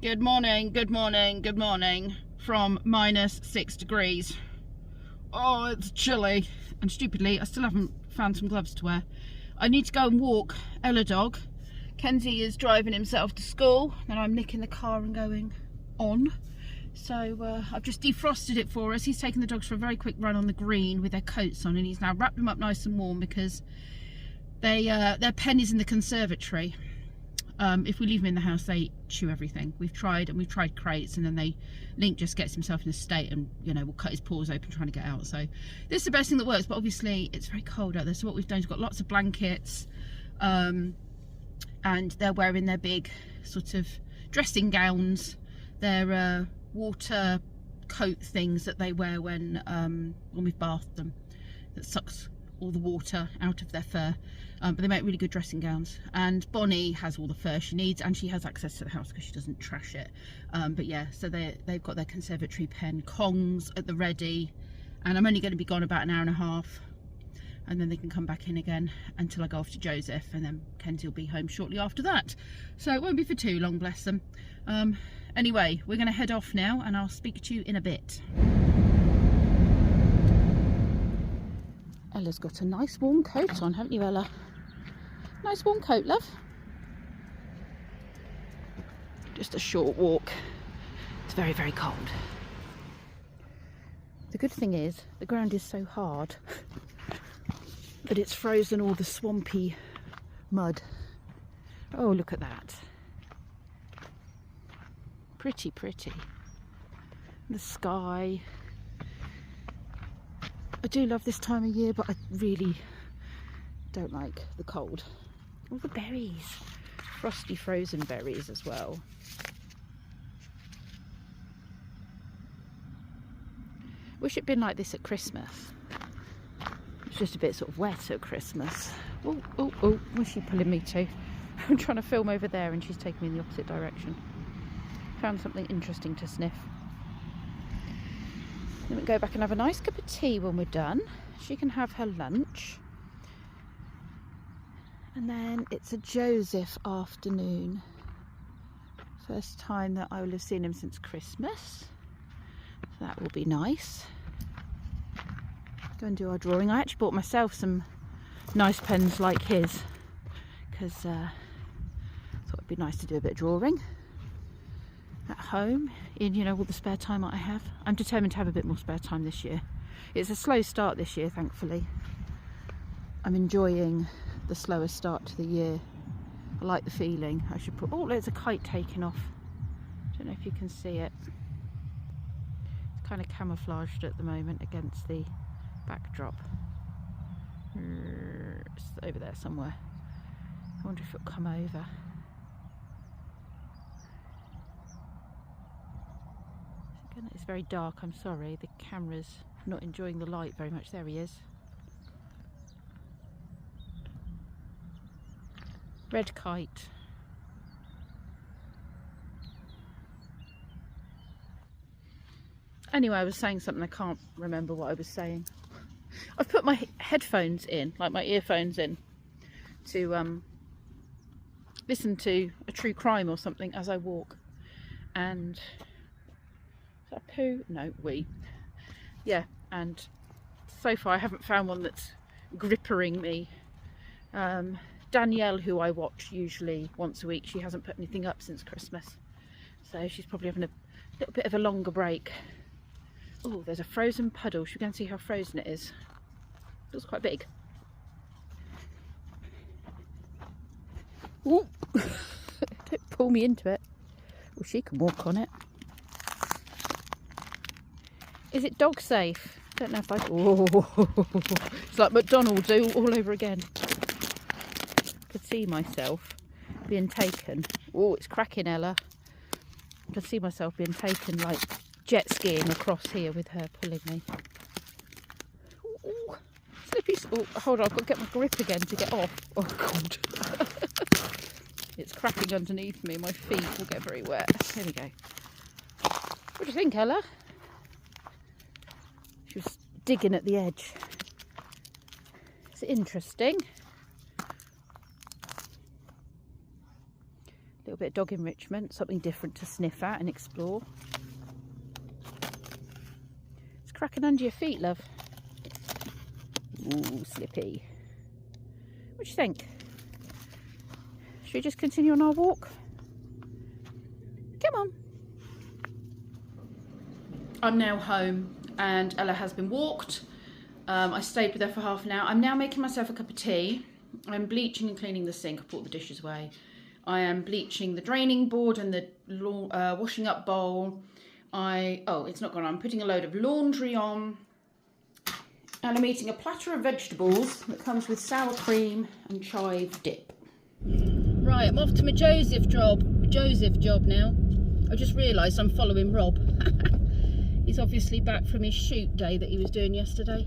Good morning, good morning, good morning from -6 degrees. Oh, it's chilly. And stupidly, I still haven't found some gloves to wear. I need to go and walk Ella dog. Kenzie is driving himself to school, and I'm nicking the car and going on. So I've just defrosted it for us. He's taken the dogs for a very quick run on the green with their coats on, and he's now wrapped them up nice and warm because their pen is in the conservatory. If we leave them in the house, they chew everything. We've tried crates, and then Link just gets himself in a state and, you know, will cut his paws open trying to get out. So this is the best thing that works, but obviously it's very cold out there. So what we've done is we've got lots of blankets, and they're wearing their big sort of dressing gowns, their water coat things that they wear when we've bathed them, that sucks all the water out of their fur. But they make really good dressing gowns, and Bonnie has all the fur she needs, and she has access to the house because she doesn't trash it. But yeah, so they've got their conservatory pen, Kongs at the ready, and I'm only going to be gone about an hour and a half, and then they can come back in again until I go off to Joseph, and then Kenzie will be home shortly after that. So it won't be for too long, bless them. Anyway, we're going to head off now, and I'll speak to you in a bit. Ella's got a nice warm coat on, haven't you, Ella? Nice warm coat, love. Just a short walk. It's very, very cold. The good thing is the ground is so hard that it's frozen all the swampy mud. Oh, look at that. Pretty, pretty. The sky. I do love this time of year, but I really don't like the cold. All the berries, frosty frozen berries as well. Wish it'd been like this at Christmas. It's just a bit sort of wet at Christmas. Oh, where's she pulling me to? I'm trying to film over there and she's taking me in the opposite direction. Found something interesting to sniff. Then we go back and have a nice cup of tea when we're done. She can have her lunch. And then it's a Joseph afternoon. First time that I will have seen him since Christmas. So that will be nice. Go and do our drawing. I actually bought myself some nice pens like his, because I thought it'd be nice to do a bit of drawing at home in, you know, all the spare time that I have. I'm determined to have a bit more spare time this year. It's a slow start this year, thankfully. I'm enjoying the slower start to the year. I like the feeling. I should put, oh, there's a kite taking off. Don't know if you can see it. It's kind of camouflaged at the moment against the backdrop. It's over there somewhere. I wonder if it'll come over. It's very dark, I'm sorry, the camera's not enjoying the light very much. There he is. Red kite. Anyway, I was saying something, I can't remember what I was saying. I've put my headphones in, like my earphones in, to listen to a true crime or something as I walk. And is that a poo? No, wee. Yeah, and so far I haven't found one that's grippering me. Danielle, who I watch usually once a week, she hasn't put anything up since Christmas, so she's probably having a little bit of a longer break. Oh, there's a frozen puddle. Should we go and see how frozen it is? It looks quite big. Ooh. Don't pull me into it. Well, she can walk on it. Is it dog safe? I don't know if I... Oh, it's like McDonald's all over again. I could see myself being taken. Oh, it's cracking, Ella. I could see myself being taken like jet skiing across here with her pulling me. Ooh, slippy. Oh, hold on, I've got to get my grip again to get off. Oh, God. It's cracking underneath me. My feet will get very wet. There we go. What do you think, Ella? She was digging at the edge. It's interesting. little bit of dog enrichment, something different to sniff at and explore. It's cracking under your feet, love. Ooh, slippy. What do you think? Should we just continue on our walk? Come on. I'm now home and Ella has been walked. I stayed with her for half an hour. I'm now making myself a cup of tea. I'm bleaching and cleaning the sink. I put all the dishes away. I am bleaching the draining board and the washing up bowl. Oh, it's not gone on. I'm putting a load of laundry on. And I'm eating a platter of vegetables that comes with sour cream and chive dip. Right, I'm off to my Joseph job now. I just realised I'm following Rob. He's obviously back from his shoot day that he was doing yesterday.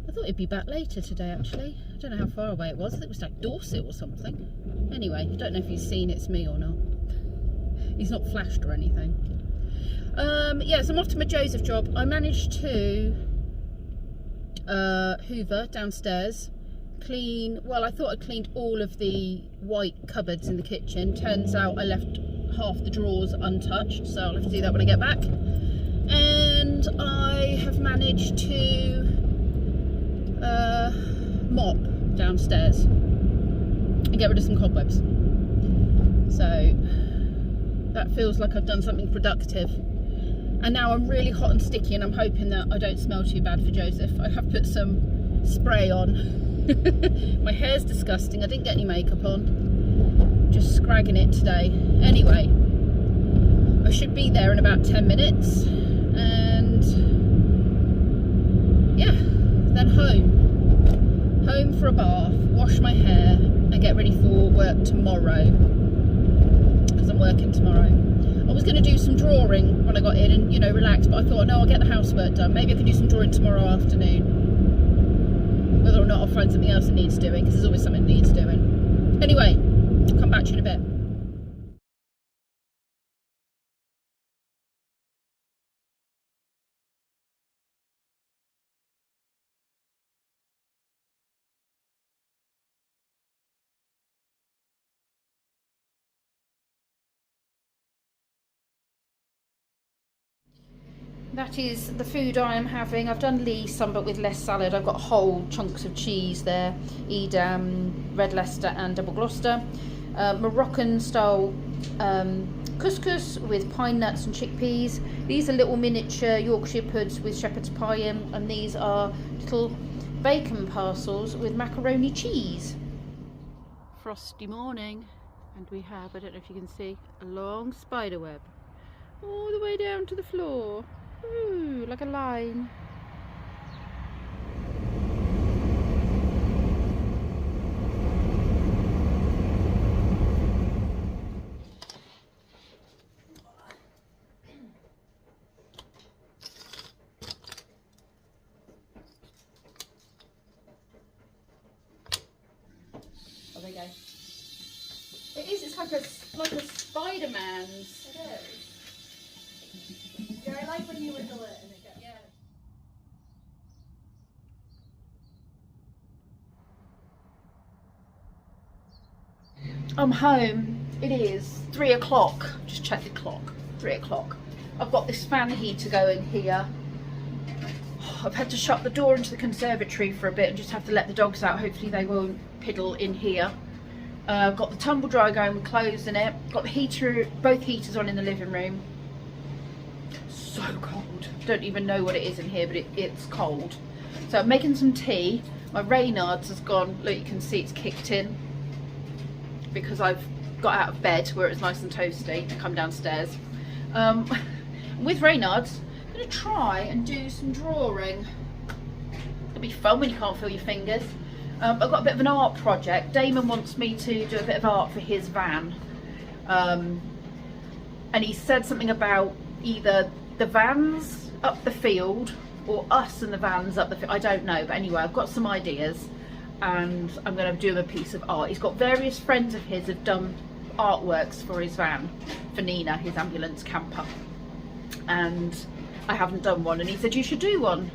I thought he'd be back later today, actually. I don't know how far away it was. I think it was like Dorset or something. Anyway, I don't know if he's seen it's me or not. He's not flashed or anything. Yes, I'm off to my Joseph job. I managed to hoover downstairs, clean. Well, I thought I cleaned all of the white cupboards in the kitchen. Turns out I left half the drawers untouched, so I'll have to do that when I get back. And I have managed to mop downstairs and get rid of some cobwebs. So that feels like I've done something productive. And now I'm really hot and sticky, and I'm hoping that I don't smell too bad for Joseph. I have put some spray on. My hair's disgusting. I didn't get any makeup on. Just scragging it today. Anyway, I should be there in about 10 minutes. And yeah, then home. Home for a bath, wash my hair, and get ready for work tomorrow. Because I'm working tomorrow. I was going to do some drawing when I got in and, you know, relax, but I thought, no, I'll get the housework done. Maybe I can do some drawing tomorrow afternoon. Whether or not I'll find something else that needs doing, because there's always something that needs doing. Anyway, I'll come back to you in a bit. That is the food I am having. I've done Lee's some, but with less salad. I've got whole chunks of cheese there. Edam, Red Leicester and Double Gloucester. Moroccan style couscous with pine nuts and chickpeas. These are little miniature Yorkshire puds with shepherd's pie in. And these are little bacon parcels with macaroni cheese. Frosty morning. And we have, I don't know if you can see, a long spider web. All the way down to the floor. Ooh, like a line. Oh, there you go. It is, it's like a Spider-Man's. It is. Yeah, I like when you wiggle it and it gets... Yeah. I'm home. It is 3 o'clock. Just check the clock. 3 o'clock. I've got this fan heater going here. I've had to shut the door into the conservatory for a bit and just have to let the dogs out. Hopefully they won't piddle in here. I've got the tumble dryer going with clothes in it. Got the heater, both heaters on in the living room. So cold. Don't even know what it is in here, but it's cold. So I'm making some tea. My Reynards has gone. Look, you can see it's kicked in because I've got out of bed where it was nice and toasty to come downstairs. With Reynards, I'm going to try and do some drawing. It'll be fun when you can't feel your fingers. I've got a bit of an art project. Damon wants me to do a bit of art for his van. And he said something about either the vans up the field or us and the vans up the field. I don't know, but anyway, I've got some ideas and I'm going to do him a piece of art. He's got various friends of his have done artworks for his van, for Nina, his ambulance camper. And I haven't done one, and he said you should do one.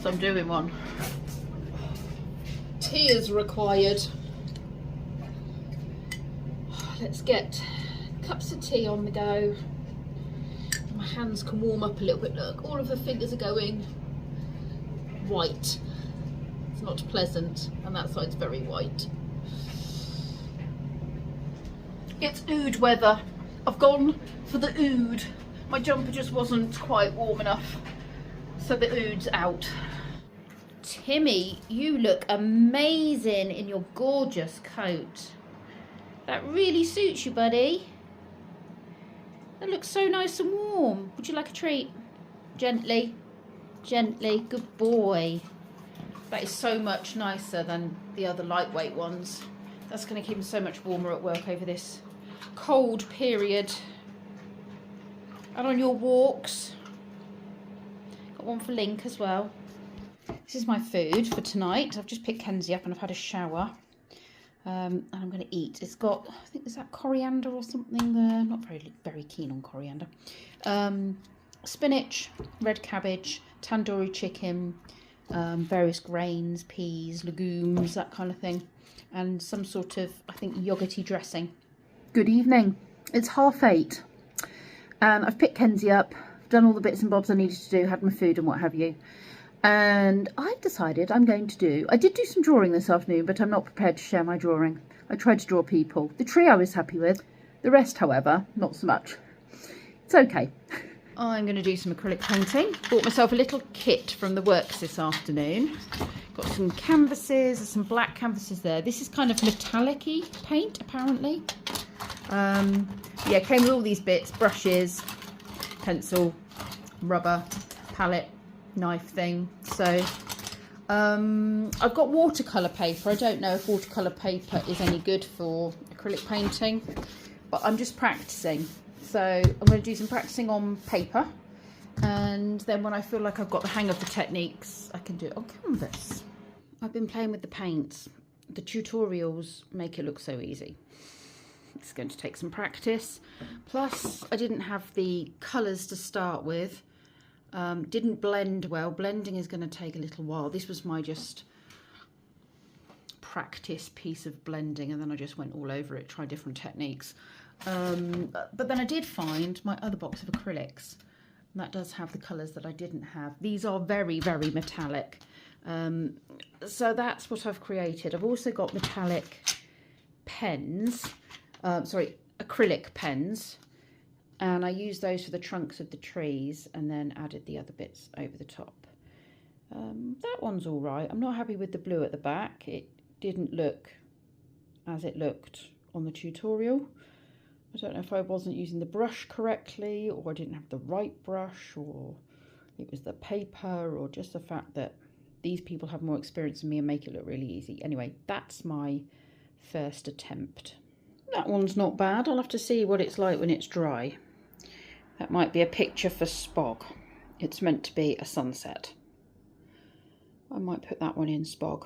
So I'm doing one. Tears required. let's get cups of tea on the go. My hands can warm up a little bit. Look, all of the fingers are going white. It's not pleasant, and that side's very white. It's oud weather. I've gone for the oud. My jumper just wasn't quite warm enough, so the oud's out. Timmy, you look amazing in your gorgeous coat. That really suits you, buddy. That looks so nice and warm. Would you like a treat? Gently, gently, good boy. That is so much nicer than the other lightweight ones. That's going to keep him so much warmer at work over this cold period. And on your walks. Got one for Link as well. This is my food for tonight. I've just picked Kenzie up and I've had a shower. And I'm going to eat. It's got, I think, is that coriander or something there? Not very keen on coriander. Spinach, red cabbage, tandoori chicken, various grains, peas, legumes, that kind of thing. And some sort of, I think, yogurty dressing. Good evening. It's 8:30. And I've picked Kenzie up, done all the bits and bobs I needed to do, had my food and what have you. And I've decided I did do some drawing this afternoon, but I'm not prepared to share my drawing. I tried to draw people. The tree I was happy with. The rest, however, not so much. It's okay. I'm going to do some acrylic painting. Bought myself a little kit from the works this afternoon. Got some canvases, some black canvases there. This is kind of metallic-y paint, apparently. Yeah, came with all these bits, brushes, pencil, rubber, palette, knife thing. So I've got watercolour paper. I don't know if watercolour paper is any good for acrylic painting, but I'm just practicing. So I'm going to do some practicing on paper, and then when I feel like I've got the hang of the techniques, I can do it on canvas. I've been playing with the paints. The tutorials make it look so easy. It's going to take some practice. Plus, I didn't have the colours to start with. Didn't blend well. Blending is going to take a little while. This was my just practice piece of blending, and then I just went all over it, tried different techniques. But then I did find my other box of acrylics, and that does have the colours that I didn't have. These are very, very metallic. So that's what I've created. I've also got metallic pens, acrylic pens. And I used those for the trunks of the trees and then added the other bits over the top. That one's all right. I'm not happy with the blue at the back. It didn't look as it looked on the tutorial. I don't know if I wasn't using the brush correctly, or I didn't have the right brush, or it was the paper, or just the fact that these people have more experience than me and make it look really easy. Anyway, that's my first attempt. That one's not bad. I'll have to see what it's like when it's dry. That might be a picture for Spog. It's meant to be a sunset. I might put that one in Spog.